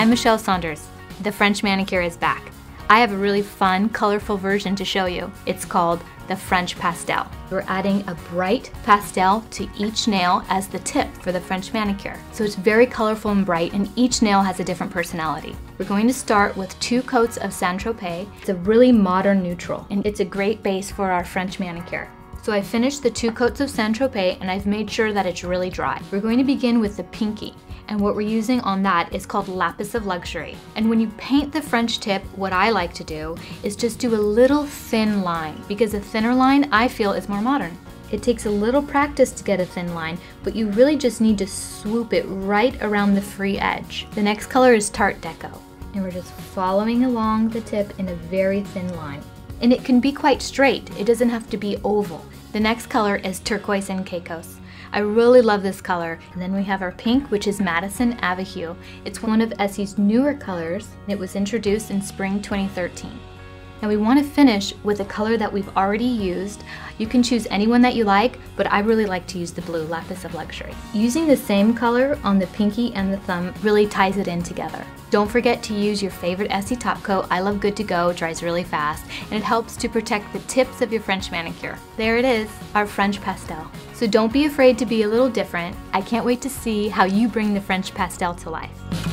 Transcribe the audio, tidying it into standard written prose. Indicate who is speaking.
Speaker 1: I'm Michelle Saunders. The French manicure is back. I have a really fun, colorful version to show you. It's called the French pastel. We're adding a bright pastel to each nail as the tip for the French manicure. So it's very colorful and bright, and each nail has a different personality. We're going to start with 2 coats of Saint-Tropez. It's a really modern neutral, and it's a great base for our French manicure. So I finished the 2 coats of Saint-Tropez, and I've made sure that it's really dry. We're going to begin with the pinky. And what we're using on that is called lapis of luxury. And when you paint the French tip, what I like to do is just do a little thin line, because a thinner line I feel is more modern. It takes a little practice to get a thin line, but you really just need to swoop it right around the free edge. The next color is Tart Deco, and we're just following along the tip in a very thin line. And it can be quite straight, it doesn't have to be oval. The next color is Turquoise and Caicos. I really love this color. And then we have our pink, which is Madison Avenue. It's one of Essie's newer colors, and it was introduced in spring 2013. Now we want to finish with a color that we've already used. You can choose any one that you like, but I really like to use the blue, lapis of luxury. Using the same color on the pinky and the thumb really ties it in together. Don't forget to use your favorite Essie top coat. I love Good to Go, dries really fast, and it helps to protect the tips of your French manicure. There it is, our French pastel. So don't be afraid to be a little different. I can't wait to see how you bring the French pastel to life.